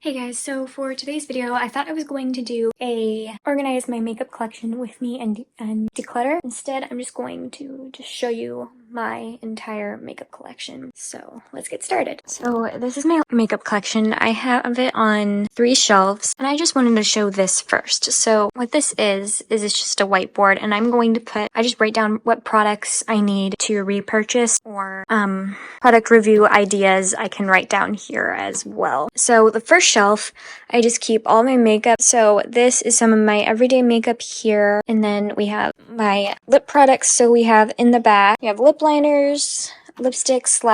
Hey guys, so for today's video, I thought I was going to do a organize my makeup collection with me and declutter. Instead, I'm just going to show you my entire makeup collection. So let's get started. So this is my makeup collection. I have it on 3 shelves, and I just wanted to show this first. So what this is it's just a whiteboard, and I'm going to I just write down what products I need to repurchase or product review ideas I can write down here as well. So the first shelf, I just keep all my makeup. So this is some of my everyday makeup here. And then we have my lip products. So we have in the back, we have lip liners, lipstick /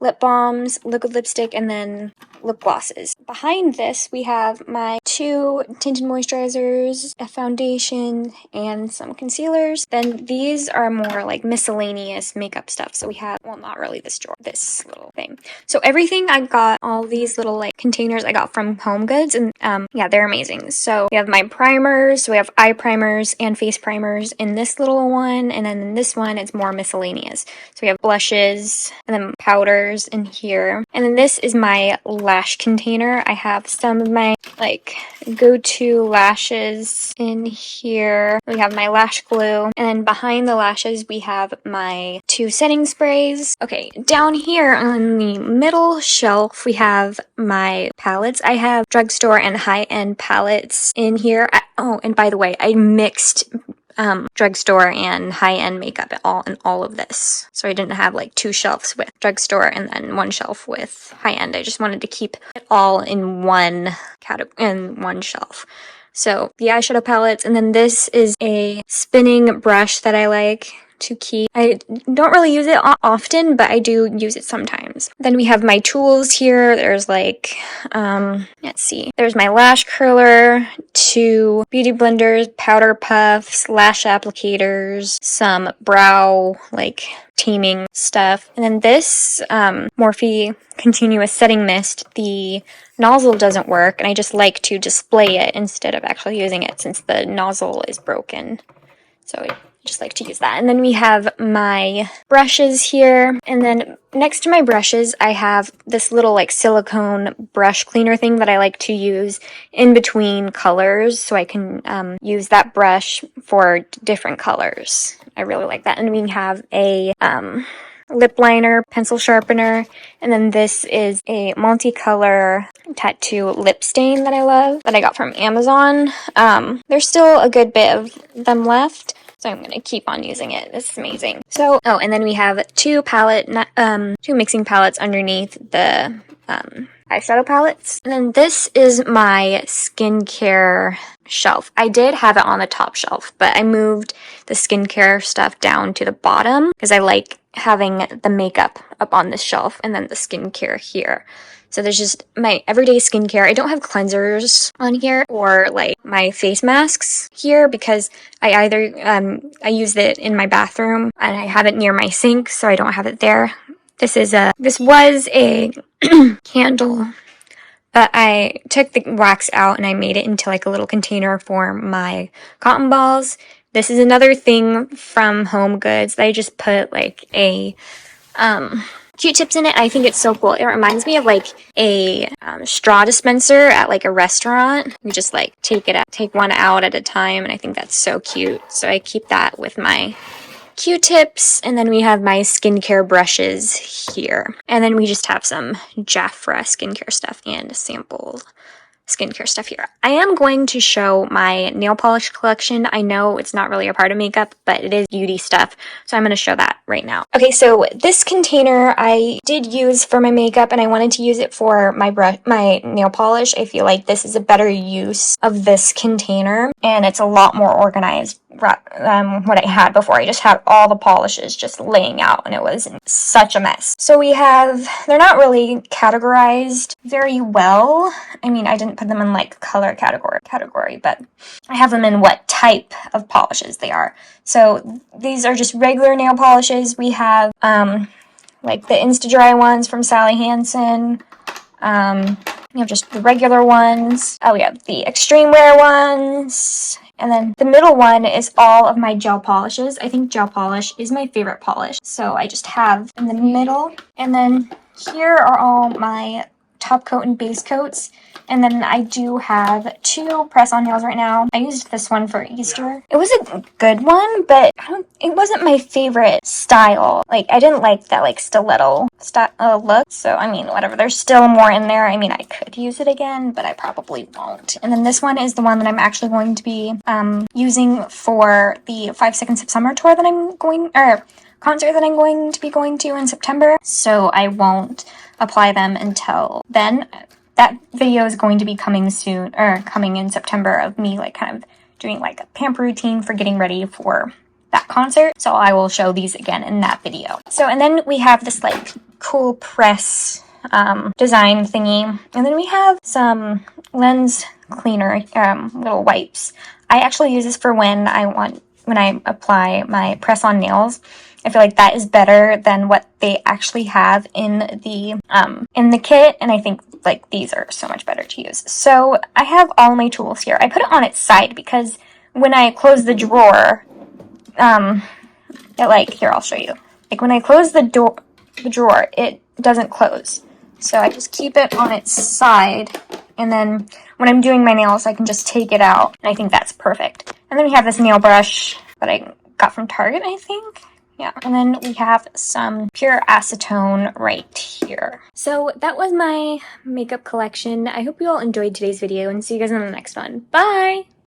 lip balms, liquid lipstick, and then lip glosses. Behind this, we have my 2 tinted moisturizers, a foundation, and some concealers. Then these are more like miscellaneous makeup stuff. So we have, well, not really this drawer, this little thing. So everything I got, all these little like containers I got from Home Goods, and yeah, they're amazing. So we have my primers, so we have eye primers and face primers in this little one, and then in this one, it's more miscellaneous. So we have blushes and then powders in here. And then this is my lash container. I have some of my like go-to lashes in here. We have my lash glue, and then behind the lashes we have my 2 setting sprays. Okay, down here on the middle shelf we have my palettes. I have drugstore and high-end palettes in here. Oh, and by the way, I mixed drugstore and high-end makeup in all of this. So I didn't have like 2 shelves with drugstore and then 1 shelf with high-end. I just wanted to keep it all in one shelf. So the eyeshadow palettes, and then this is a spinning brush that I like to keep. I don't really use it often, but I do use it sometimes. Then we have my tools here. There's like, let's see. There's my lash curler, 2 beauty blenders, powder puffs, lash applicators, some brow like taming stuff. And then this Morphe Continuous Setting Mist, the nozzle doesn't work, and I just like to display it instead of actually using it since the nozzle is broken. So I just like to use that. And then we have my brushes here. And then next to my brushes, I have this little like silicone brush cleaner thing that I like to use in between colors. So I can use that brush for different colors. I really like that. And we have a lip liner, pencil sharpener, and then this is a multicolor tattoo lip stain that I love that I got from Amazon. There's still a good bit of them left, so I'm gonna keep on using it. This is amazing. So, oh, and then we have 2 mixing palettes underneath the eyeshadow palettes. And then this is my skincare shelf. I did have it on the top shelf, but I moved the skincare stuff down to the bottom because I like having the makeup up on this shelf and then the skincare here. So there's just my everyday skincare. I don't have cleansers on here or like my face masks here because I either I use it in my bathroom and I have it near my sink, so I don't have it there. This was a candle, but I took the wax out and I made it into like a little container for my cotton balls. This is another thing from Home Goods that I just put like a Q-tips in it. I think it's so cool. It reminds me of like a straw dispenser at like a restaurant. You just like take one out at a time, and I think that's so cute. So I keep that with my Q-tips, and then we have my skincare brushes here. And then we just have some Jafra skincare stuff and sample skincare stuff here. I am going to show my nail polish collection. I know it's not really a part of makeup, but it is beauty stuff, so I'm going to show that right now. Okay, so this container I did use for my makeup, and I wanted to use it for my nail polish. I feel like this is a better use of this container, and it's a lot more organized what I had before. I just had all the polishes just laying out, and it was such a mess. So they're not really categorized very well. I mean, I didn't put them in like color category, but I have them in what type of polishes they are. So these are just regular nail polishes. We have like the Insta-Dry ones from Sally Hansen. We have just the regular ones. We have the extreme wear ones. And then the middle one is all of my gel polishes. I think gel polish is my favorite polish. So I just have in the middle. And then here are all my top coat and base coats. And then I do have 2 press-on nails right now. I used this one for Easter. It was a good one, but it wasn't my favorite style. Like, I didn't like that, like, stiletto look. So, I mean, whatever. There's still more in there. I mean, I could use it again, but I probably won't. And then this one is the one that I'm actually going to be using for the 5 Seconds of Summer tour that I'm going, or concert that I'm going to be going to in September. So I won't apply them until then. That video is going to be coming soon, or coming in September, of me like kind of doing like a pamper routine for getting ready for that concert. So I will show these again in that video. So, and then we have this like cool press design thingy. And then we have some lens cleaner little wipes. I actually use this for when I apply my press-on nails. I feel like that is better than what they actually have in the kit, and I think like these are so much better to use. So I have all my tools here. I put it on its side because when I close the drawer, here, I'll show you. Like when I close the drawer, it doesn't close. So I just keep it on its side, and then when I'm doing my nails, I can just take it out, and I think that's perfect. And then we have this nail brush that I got from Target, I think. Yeah, and then we have some pure acetone right here. So that was my makeup collection. I hope you all enjoyed today's video, and see you guys in the next one. Bye!